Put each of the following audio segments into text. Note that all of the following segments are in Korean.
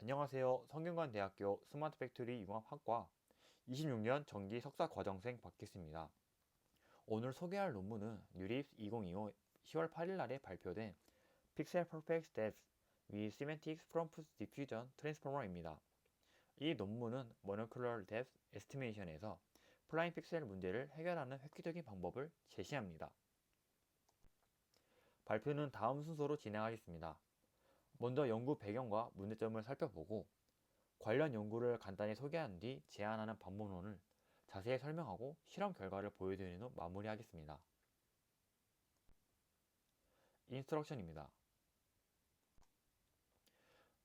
안녕하세요. 성균관대학교 스마트 팩토리 융합학과 26년 정기 석사 과정생 박기수입니다. 오늘 소개할 논문은 뉴립스 2025 10월 8일 날에 발표된 Pixel Perfect Depth with Semantic Prompt Diffusion Transformer입니다. 이 논문은 Monocular Depth Estimation에서 플라잉 픽셀 문제를 해결하는 획기적인 방법을 제시합니다. 발표는 다음 순서로 진행하겠습니다. 먼저 연구 배경과 문제점을 살펴보고 관련 연구를 간단히 소개한 뒤 제안하는 방법론을 자세히 설명하고 실험 결과를 보여드린 후 마무리하겠습니다. 인스트럭션입니다.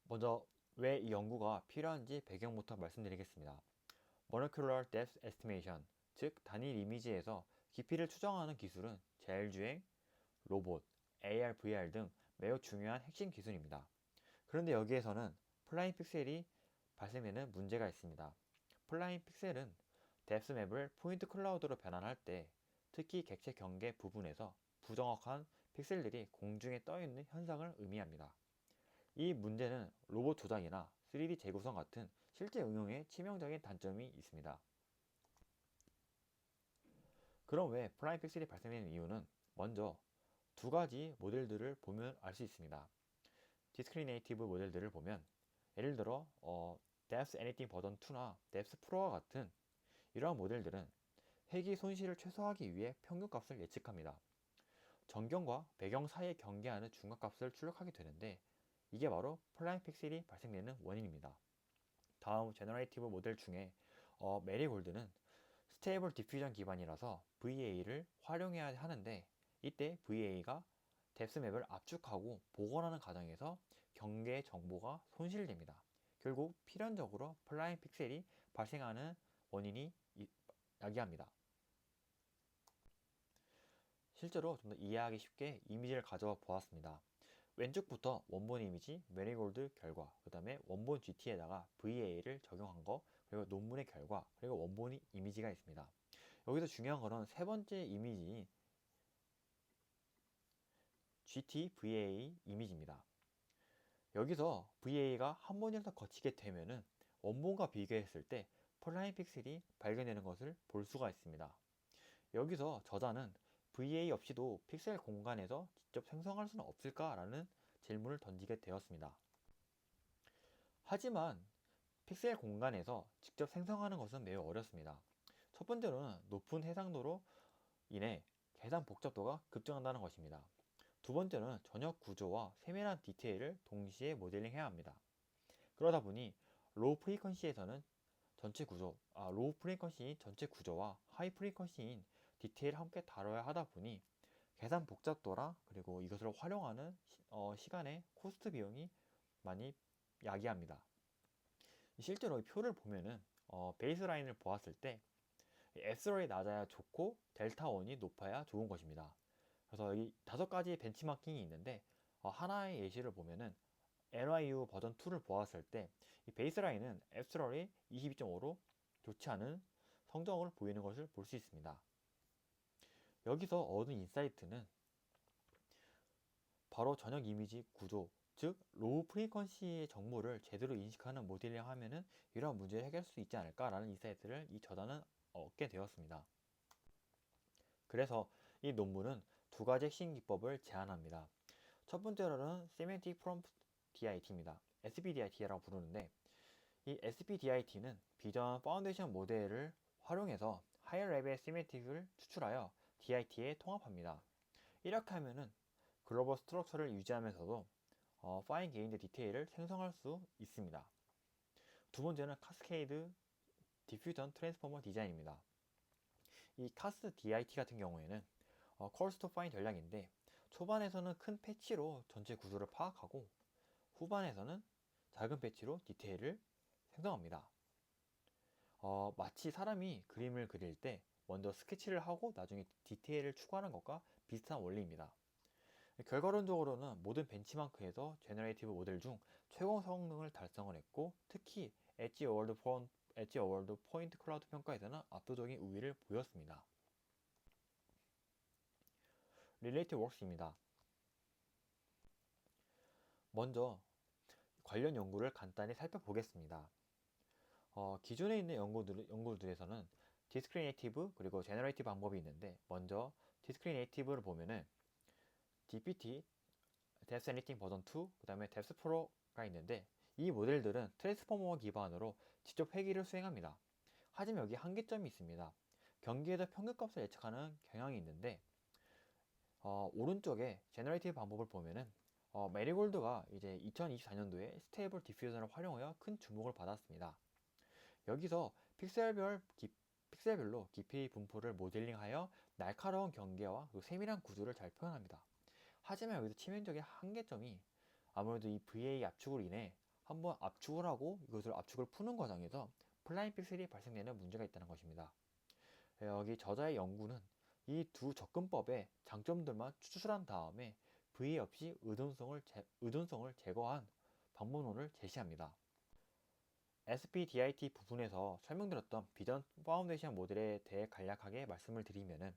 먼저 왜 이 연구가 필요한지 배경부터 말씀드리겠습니다. Molecular Depth Estimation, 즉 단일 이미지에서 깊이를 추정하는 기술은 자율주행, 로봇, AR, VR 등 매우 중요한 핵심 기술입니다. 그런데 여기에서는 플라잉 픽셀이 발생되는 문제가 있습니다. 플라잉 픽셀은 뎁스맵을 포인트 클라우드로 변환할 때 특히 객체 경계 부분에서 부정확한 픽셀들이 공중에 떠있는 현상을 의미합니다. 이 문제는 로봇 조작이나 3D 재구성 같은 실제 응용에 치명적인 단점이 있습니다. 그럼 왜 플라잉 픽셀이 발생되는 이유는 먼저 두 가지 모델들을 보면 알 수 있습니다. 디스크리네이티브 모델들을 보면 예를 들어 Depth Anything 버전 2나 Depth Pro와 같은 이러한 모델들은 회귀 손실을 최소화하기 위해 평균값을 예측합니다. 전경과 배경 사이에 경계하는 중간값을 출력하게 되는데 이게 바로 플라잉 픽셀이 발생되는 원인입니다. 다음 제너레이티브 모델 중에 메리골드는 스테이블 디퓨전 기반이라서 VA를 활용해야 하는데 이때 VA가 뎁스맵을 압축하고 복원하는 과정에서 경계 정보가 손실됩니다. 결국 필연적으로 플라잉 픽셀이 발생하는 원인이 야기합니다. 실제로 좀 더 이해하기 쉽게 이미지를 가져와 보았습니다. 왼쪽부터 원본 이미지, 메리골드 결과, 그 다음에 원본 GT에다가 VA를 적용한 거, 그리고 논문의 결과, 그리고 원본 이미지가 있습니다. 여기서 중요한 거는 세 번째 이미지인 GT VA 이미지입니다. 여기서 VA가 한 번이라도 거치게 되면은 원본과 비교했을 때 플라잉 픽셀이 발견되는 것을 볼 수가 있습니다. 여기서 저자는 VA 없이도 픽셀 공간에서 직접 생성할 수는 없을까라는 질문을 던지게 되었습니다. 하지만 픽셀 공간에서 직접 생성하는 것은 매우 어렵습니다. 첫 번째로는 높은 해상도로 인해 계산 복잡도가 급증한다는 것입니다. 두 번째는 전역 구조와 세밀한 디테일을 동시에 모델링해야 합니다. 그러다 보니 로우 프리퀀시에서는 로우 프리퀀시 전체 구조와 하이 프리퀀시인 디테일을 함께 다뤄야 하다 보니 계산 복잡도라 그리고 이것을 활용하는 시간의 코스트 비용이 많이 야기합니다. 실제로 이 표를 보면은 베이스라인을 보았을 때 S열이 낮아야 좋고 델타 1이 높아야 좋은 것입니다. 그래서 이 5가지 벤치마킹이 있는데 하나의 예시를 보면은 NYU 버전 2를 보았을 때 이 베이스라인은 S열이 22.5로 좋지 않은 성적을 보이는 것을 볼 수 있습니다. 여기서 얻은 인사이트는 바로 전역 이미지 구조, 즉 로우 프리퀀시의 정보를 제대로 인식하는 모델링 하면은 이러한 문제를 해결할 수 있지 않을까라는 인사이트를 이 저자는 얻게 되었습니다. 그래서 이 논문은 두 가지 핵심 기법을 제안합니다. 첫 번째로는 Semantic Prompt DIT입니다. SPDIT라고 부르는데 이 SPDIT는 비전 파운데이션 모델을 활용해서 하이어 레벨 시메틱을 추출하여 DIT에 통합합니다. 이렇게 하면은 글로벌 스트럭처를 유지하면서도 파인 게인드 디테일을 생성할 수 있습니다. 두 번째는 카스케이드 디퓨전 트랜스포머 디자인입니다. 이 카스 DIT 같은 경우에는 컬스 투 파인 전략인데 초반에서는 큰 패치로 전체 구조를 파악하고 후반에서는 작은 패치로 디테일을 생성합니다. 마치 사람이 그림을 그릴 때 먼저 스케치를 하고 나중에 디테일을 추가하는 것과 비슷한 원리입니다. 결과론적으로는 모든 벤치마크에서 제너레이티브 모델 중 최고 성능을 달성을 했고 특히 엣지 어워드 포인트 클라우드 평가에서는 압도적인 우위를 보였습니다. 릴레이티브 웍스입니다. 먼저 관련 연구를 간단히 살펴보겠습니다. 기존에 있는 연구들에서는 디스크리네이티브 그리고 제너레이티브 방법이 있는데, 먼저 디스크리네이티브를 보면은 DPT, Depth Anything 버전 2, 그 다음에 Depth Pro가 있는데, 이 모델들은 트랜스포머 기반으로 직접 회귀를 수행합니다. 하지만 여기 한계점이 있습니다. 경기에서 평균값을 예측하는 경향이 있는데, 오른쪽에 제너레이티브 방법을 보면은 메리골드가 이제 2024년도에 스테이블 디퓨전을 활용하여 큰 주목을 받았습니다. 여기서 픽셀별로 깊이 분포를 모델링하여 날카로운 경계와 세밀한 구조를 잘 표현합니다. 하지만 여기서 치명적인 한계점이 아무래도 이 VA 압축으로 인해 한번 압축을 하고 이것을 압축을 푸는 과정에서 플라잉 픽셀이 발생되는 문제가 있다는 것입니다. 여기 저자의 연구는 이 두 접근법의 장점들만 추출한 다음에 VA 없이 의존성을 제거한 방법론을 제시합니다. SPDIT 부분에서 설명드렸던 비전 파운데이션 모델에 대해 간략하게 말씀을 드리면은,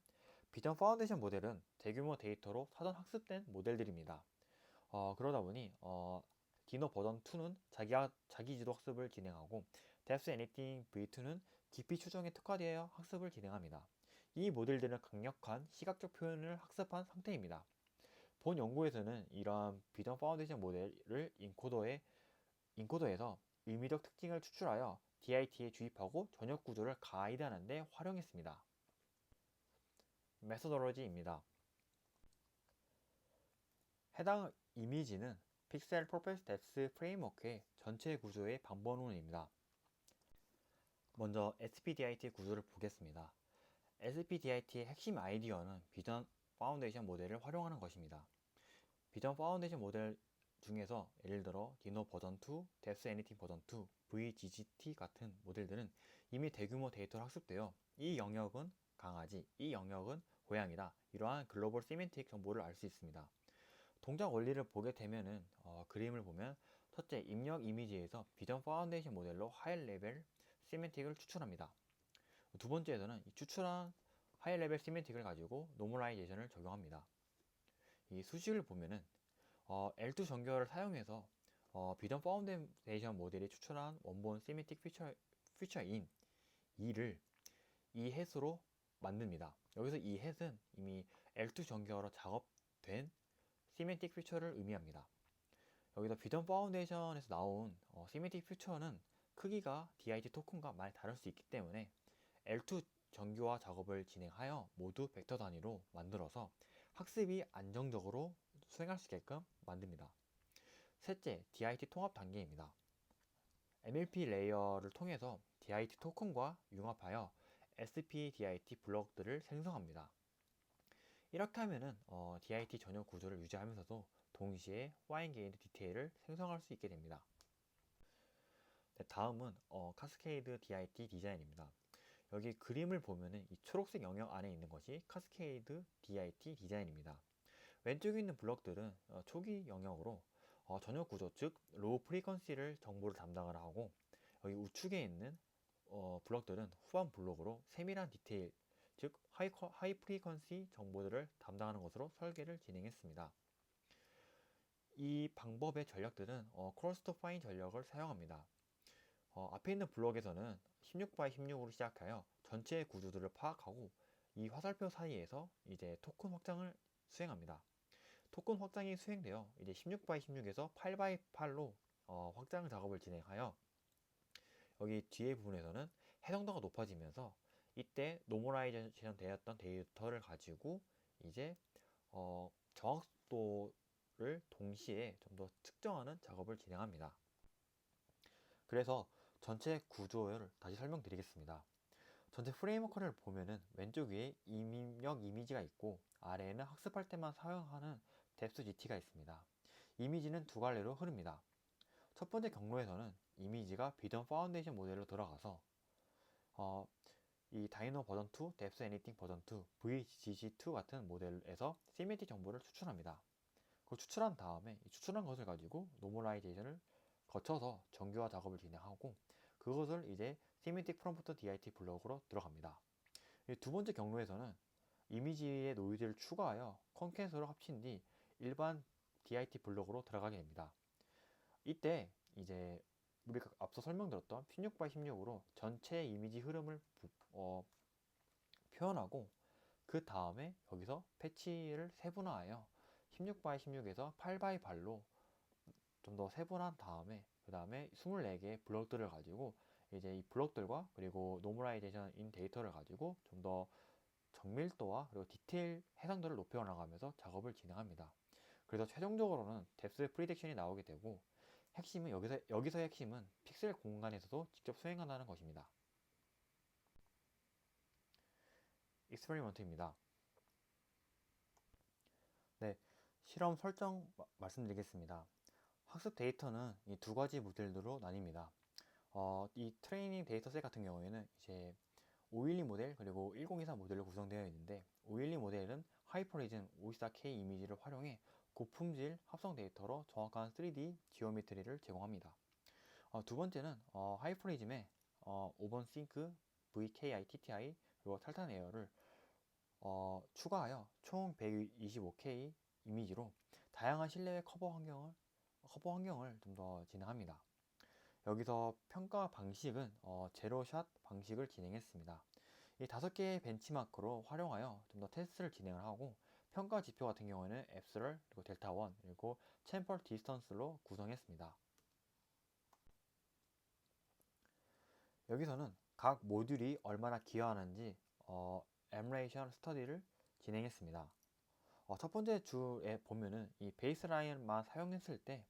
비전 파운데이션 모델은 대규모 데이터로 사전 학습된 모델들입니다. 그러다 보니 디노 버전 2는 자기 지도 학습을 진행하고, Depth Anything V2는 깊이 추정에 특화되어 학습을 진행합니다. 이 모델들은 강력한 시각적 표현을 학습한 상태입니다. 본 연구에서는 이러한 비전 파운데이션 모델을 인코더에서 의미적 특징을 추출하여 DIT에 주입하고 전역 구조를 가이드하는 데 활용했습니다. 메소더로지입니다. 해당 이미지는 픽셀 프로페스 뎁스 프레임워크의 전체 구조의 방법론입니다. 먼저 SPDIT 구조를 보겠습니다. SPDIT의 핵심 아이디어는 비전 파운데이션 모델을 활용하는 것입니다. 비전 파운데이션 모델 중에서 예를 들어 디노 버전 2, Depth Anything 버전 2, VGGT 같은 모델들은 이미 대규모 데이터로 학습되어 이 영역은 강아지, 이 영역은 고양이다, 이러한 글로벌 시멘틱 정보를 알 수 있습니다. 동작 원리를 보게 되면은 그림을 보면, 첫째, 입력 이미지에서 비전 파운데이션 모델로 하이 레벨 시멘틱을 추출합니다. 두 번째에서는 이 추출한 하이 레벨 시멘틱을 가지고 노멀라이제이션을 적용합니다. 이 수식을 보면은 L2 정교화를 사용해서 비전 파운데이션 모델이 추출한 원본 시메틱 퓨처인 2를 이 햇으로 만듭니다. 여기서 이 햇은 이미 L2 정교화로 작업된 시메틱 퓨처를 의미합니다. 여기서 비전 파운데이션에서 나온 시메틱 퓨처는 크기가 DIT 토큰과 많이 다를 수 있기 때문에 L2 정교화 작업을 진행하여 모두 벡터 단위로 만들어서 학습이 안정적으로 수행할 수 있게끔 만듭니다. 셋째, DIT 통합 단계입니다. MLP 레이어를 통해서 DIT 토큰과 융합하여 SPDIT 블록들을 생성합니다. 이렇게 하면은 DIT 전용 구조를 유지하면서도 동시에 파인 게인드 디테일을 생성할 수 있게 됩니다. 네, 다음은 카스케이드 DIT 디자인입니다. 여기 그림을 보면은 이 초록색 영역 안에 있는 것이 카스케이드 DIT 디자인입니다. 왼쪽에 있는 블럭들은 초기 영역으로 전역 구조, 즉 로우 프리퀀시를 정보를 담당을 하고, 여기 우측에 있는 블럭들은 후반 블록으로 세밀한 디테일, 즉 하이 프리퀀시 정보들을 담당하는 것으로 설계를 진행했습니다. 이 방법의 전략들은 크로스터 파인 전략을 사용합니다. 앞에 있는 블록에서는 16x 16으로 시작하여 전체 구조들을 파악하고, 이 화살표 사이에서 이제 토큰 확장을 수행합니다. 토큰 확장이 수행되어 이제 16x 16에서 8x8로 확장 작업을 진행하여, 여기 뒤에 부분에서는 해상도가 높아지면서 이때 노멀라이제이션 되었던 데이터를 가지고 이제 정확도를 동시에 좀 더 측정하는 작업을 진행합니다. 그래서 전체 구조를 다시 설명드리겠습니다. 전체 프레임워크를 보면은 왼쪽 위에 입력 이미지가 있고, 아래에는 학습할 때만 사용하는 뎁스 GT가 있습니다. 이미지는 두 갈래로 흐릅니다. 첫 번째 경로에서는 이미지가 비전 파운데이션 모델로 들어가서 이 다이노 버전 2, Depth Anything 버전 2, VGG2 같은 모델에서 시메틱 정보를 추출합니다. 그걸 추출한 다음에 이 추출한 것을 가지고 노멀라이제이션을 거쳐서 정교화 작업을 진행하고, 그것을 이제 시메틱 프롬프트 DIT 블록으로 들어갑니다. 두 번째 경로에서는 이미지의 노이즈를 추가하여 컨캣으로 합친 뒤 일반 DIT 블록으로 들어가게 됩니다. 이때 이제 우리가 앞서 설명드렸던 16x16으로 전체 이미지 흐름을 표현하고 그 다음에 여기서 패치를 세분화하여 16x16에서 8x8로 좀 더 세분한 다음에 그 다음에 24개의 블럭들을 가지고 이제 이 블럭들과 그리고 노멀라이제이션 인 데이터를 가지고 좀 더 정밀도와 그리고 디테일 해상도를 높여 나가면서 작업을 진행합니다. 그래서 최종적으로는 뎁스 프리딕션이 나오게 되고 핵심은 여기서의 핵심은 픽셀 공간에서도 직접 수행한다는 것입니다. 익스페리먼트입니다. 네, 실험 설정 말씀드리겠습니다. 학습 데이터는 이 두 가지 모델로 나뉩니다. 이 트레이닝 데이터셋 같은 경우에는 이제 512 모델 그리고 1024 모델로 구성되어 있는데 512 모델은 하이퍼리즘 524K 이미지를 활용해 고품질 합성 데이터로 정확한 3D 지오메트리를 제공합니다. 두 번째는 하이퍼리즘의 5번 싱크 VKI, TTI 그리고 탈탄 에어를 추가하여 총 125K 이미지로 다양한 실내외 커버 환경을 좀 더 진행합니다. 여기서 평가 방식은 제로샷 방식을 진행했습니다. 이 5개의 벤치마크로 활용하여 좀 더 테스트를 진행을 하고 평가 지표 같은 경우에는 앱스럴 그리고 델타 1 그리고 챔펄 디스턴스로 구성했습니다. 여기서는 각 모듈이 얼마나 기여하는지 엠레이션 스터디를 진행했습니다. 첫 번째 줄에 보면은 이 베이스라인만 사용했을 때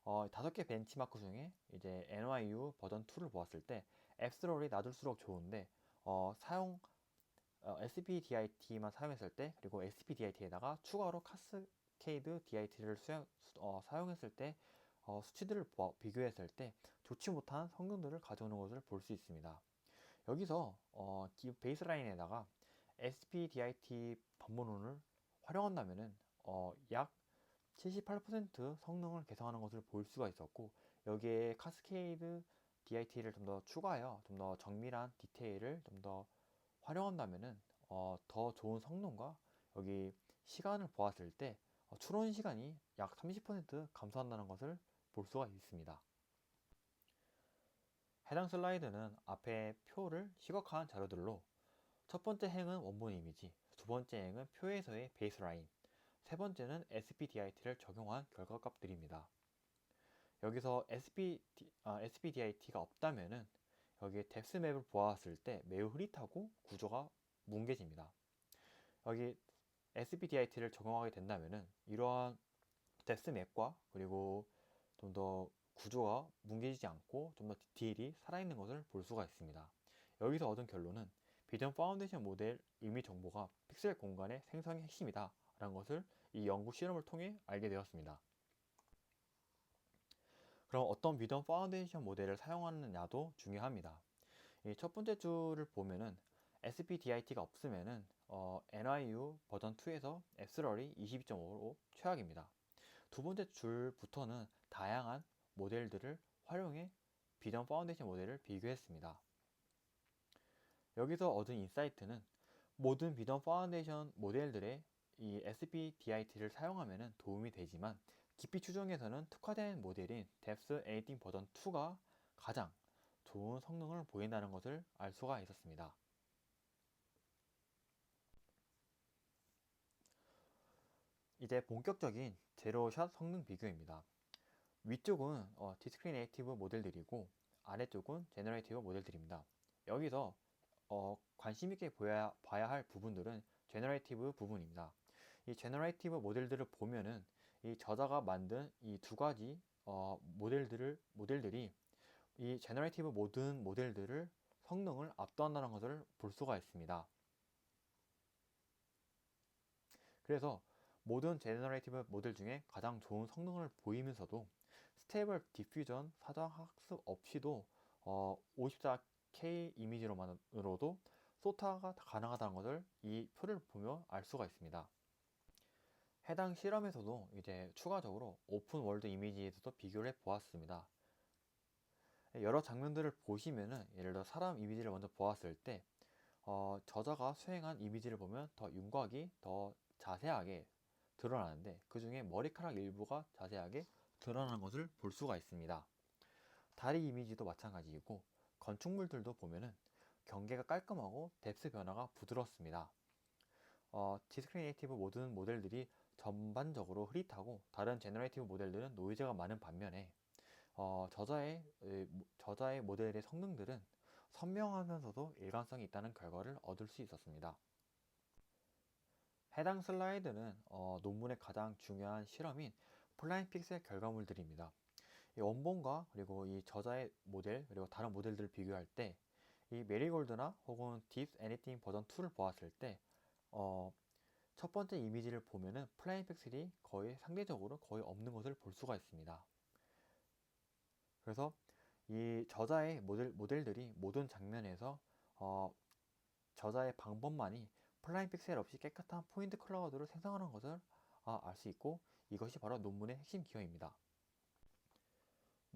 5개 벤치마크 중에 이제 NYU 버전 2를 보았을 때 앱스롤이 낮을수록 좋은데 SPDIT만 사용했을 때 그리고 SPDIT에다가 추가로 카스케이드 DIT를 사용했을 때 수치들을 비교했을 때 좋지 못한 성능들을 가져오는 것을 볼 수 있습니다. 여기서 베이스라인에다가 SPDIT 반복론을 활용한다면은 약 78% 성능을 개선하는 것을 볼 수가 있었고 여기에 카스케이드 DIT를 좀 더 추가하여 좀 더 정밀한 디테일을 좀 더 활용한다면은 더 좋은 성능과 여기 시간을 보았을 때 추론 시간이 약 30% 감소한다는 것을 볼 수가 있습니다. 해당 슬라이드는 앞에 표를 시각화한 자료들로 첫 번째 행은 원본 이미지, 두 번째 행은 표에서의 베이스라인, 세 번째는 SPDIT를 적용한 결과값들입니다. 여기서 SPDIT가 없다면은 여기에 뎁스맵을 보았을 때 매우 흐릿하고 구조가 뭉개집니다. 여기 SPDIT를 적용하게 된다면은 이러한 뎁스맵과 그리고 좀 더 구조가 뭉개지지 않고 좀 더 디테일이 살아있는 것을 볼 수가 있습니다. 여기서 얻은 결론은 비전 파운데이션 모델 의미 정보가 픽셀 공간의 생성의 핵심이다 라는 것을 이 연구 실험을 통해 알게 되었습니다. 그럼 어떤 비전 파운데이션 모델을 사용하느냐도 중요합니다. 첫 번째 줄을 보면은 SPDIT가 없으면은 NYU 버전 2에서 앱스럴이 22.5로 최악입니다. 두 번째 줄부터는 다양한 모델들을 활용해 비전 파운데이션 모델을 비교했습니다. 여기서 얻은 인사이트는 모든 비전 파운데이션 모델들의 이 SPDIT를 사용하면 도움이 되지만 깊이 추정에서는 특화된 모델인 뎁스 에디팅 버전 2가 가장 좋은 성능을 보인다는 것을 알 수가 있었습니다. 이제 본격적인 제로샷 성능 비교입니다. 위쪽은 디스크리네이티브 모델들이고 아래쪽은 제너레이티브 모델들입니다. 여기서 관심 있게 봐야 할 부분들은 제너레이티브 부분입니다. 이 제너레이티브 모델들을 보면은 이 저자가 만든 이 두 가지 모델들이 이 제너레이티브 모든 모델들을 성능을 압도한다는 것을 볼 수가 있습니다. 그래서 모든 제너레이티브 모델 중에 가장 좋은 성능을 보이면서도 스테이블 디퓨전 사전 학습 없이도 54K 이미지로만으로도 소타가 가능하다는 것을 이 표를 보며 알 수가 있습니다. 해당 실험에서도 이제 추가적으로 오픈 월드 이미지에서도 비교를 해 보았습니다. 여러 장면들을 보시면은 예를 들어 사람 이미지를 먼저 보았을 때 저자가 수행한 이미지를 보면 더 윤곽이 더 자세하게 드러나는데 그 중에 머리카락 일부가 자세하게 드러나는 것을 볼 수가 있습니다. 다리 이미지도 마찬가지이고 건축물들도 보면은 경계가 깔끔하고 뎁스 변화가 부드럽습니다. 디스크리네이티브 모든 모델들이 전반적으로 흐릿하고 다른 제너레이티브 모델들은 노이즈가 많은 반면에 저자의 모델의 성능들은 선명하면서도 일관성이 있다는 결과를 얻을 수 있었습니다. 해당 슬라이드는 논문의 가장 중요한 실험인 플라잉 픽셀 결과물들입니다. 이 원본과 그리고 이 저자의 모델 그리고 다른 모델들을 비교할 때 이 메리골드나 혹은 딥 애니띵 버전 2를 보았을 때 첫 번째 이미지를 보면은 플라잉 픽셀이 거의 상대적으로 거의 없는 것을 볼 수가 있습니다. 그래서 이 저자의 모델들이 모든 장면에서 저자의 방법만이 플라잉 픽셀 없이 깨끗한 포인트 클라우드를 생성하는 것을 알 수 있고 이것이 바로 논문의 핵심 기여입니다.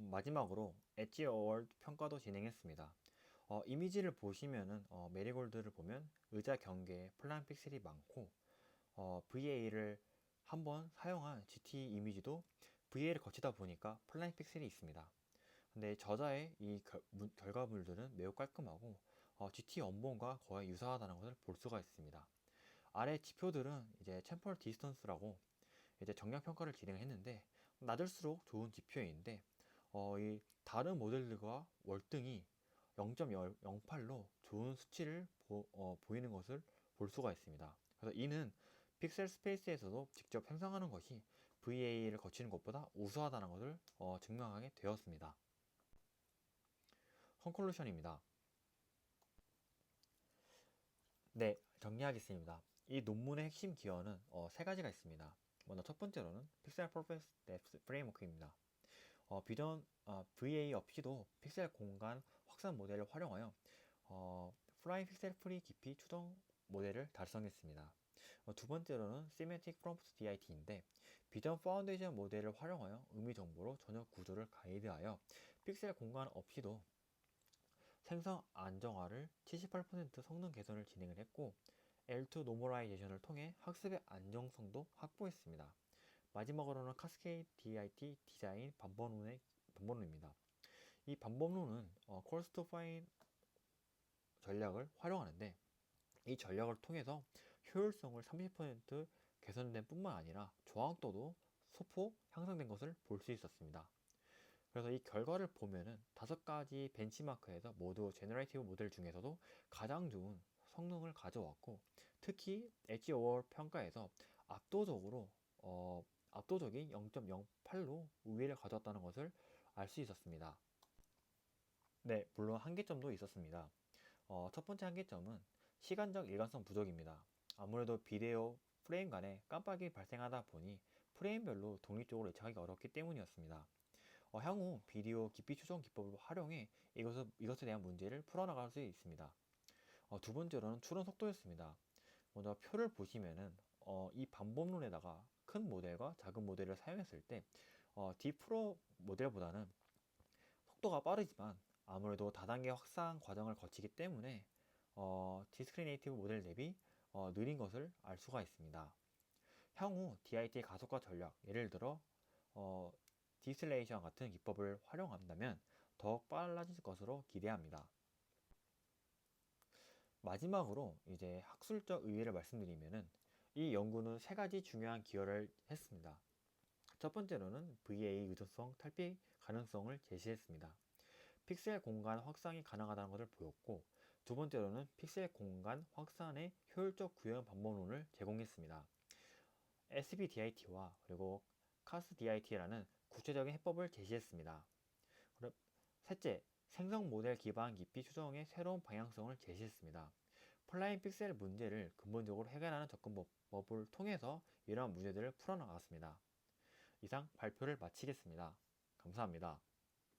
마지막으로 엣지 어워드 평가도 진행했습니다. 이미지를 보시면은 메리골드를 보면 의자 경계에 플라잉 픽셀이 많고 VA를 한번 사용한 GT 이미지도 VA를 거치다 보니까 플라잉 픽셀이 있습니다. 근데 저자의 이 결과물들은 매우 깔끔하고 GT 원본과 거의 유사하다는 것을 볼 수가 있습니다. 아래 지표들은 이제 챔퍼 디스턴스라고 이제 정량 평가를 진행했는데 낮을수록 좋은 지표인데 이 다른 모델들과 월등히 0.08로 좋은 수치를 보이는 것을 볼 수가 있습니다. 그래서 이는 픽셀 스페이스에서도 직접 생성하는 것이 VA를 거치는 것보다 우수하다는 것을 증명하게 되었습니다. 컨클루션입니다. 네, 정리하겠습니다. 이 논문의 핵심 기여는 세 가지가 있습니다. 먼저 첫 번째로는 픽셀 퍼포먼스 뎁스 프레임워크입니다. 비전 VA 없이도 픽셀 공간 확산 모델을 활용하여 플라잉 픽셀 프리 깊이 추정 모델을 달성했습니다. 두 번째로는 시메틱 프롬프트 DIT인데 비전 파운데이션 모델을 활용하여 의미 정보로 전역 구조를 가이드하여 픽셀 공간 없이도 생성 안정화를 78% 성능 개선을 진행을 했고 L2 노멀라이제이션을 통해 학습의 안정성도 확보했습니다. 마지막으로는 카스케이드 DIT 디자인 반번론입니다. 이 반번론은 콜스 투 파인 전략을 활용하는데 이 전략을 통해서 효율성을 30% 개선된 뿐만 아니라 저항도도 소폭 향상된 것을 볼 수 있었습니다. 그래서 이 결과를 보면은 5가지 벤치마크에서 모두 제너레이티브 모델 중에서도 가장 좋은 성능을 가져왔고 특히 엣지 오월 평가에서 압도적인 0.08로 우위를 가져왔다는 것을 알 수 있었습니다. 네, 물론 한계점도 있었습니다. 첫 번째 한계점은 시간적 일관성 부족입니다. 아무래도 비디오 프레임 간에 깜빡이 발생하다 보니 프레임별로 독립적으로 예측하기 어렵기 때문이었습니다. 향후 비디오 깊이 추정 기법을 활용해 이것에 대한 문제를 풀어나갈 수 있습니다. 두 번째로는 추론 속도였습니다. 먼저 표를 보시면은 이 반복론에다가 큰 모델과 작은 모델을 사용했을 때 디프로 모델보다는 속도가 빠르지만 아무래도 다단계 확산 과정을 거치기 때문에 디스크리네이티브 모델 대비 느린 것을 알 수가 있습니다. 향후 DIT 가속화 전략, 예를 들어 디스레이션 같은 기법을 활용한다면 더욱 빨라질 것으로 기대합니다. 마지막으로 이제 학술적 의의를 말씀드리면은 이 연구는 세 가지 중요한 기여를 했습니다. 첫 번째로는 VA 의존성 탈피 가능성을 제시했습니다. 픽셀 공간 확산이 가능하다는 것을 보였고 두 번째로는 픽셀 공간 확산의 효율적 구현 방법론을 제공했습니다. SBDIT와 그리고 CASDIT라는 구체적인 해법을 제시했습니다. 셋째, 생성 모델 기반 깊이 추정의 새로운 방향성을 제시했습니다. 플라잉 픽셀 문제를 근본적으로 해결하는 접근법을 통해서 이러한 문제들을 풀어나갔습니다. 이상 발표를 마치겠습니다. 감사합니다.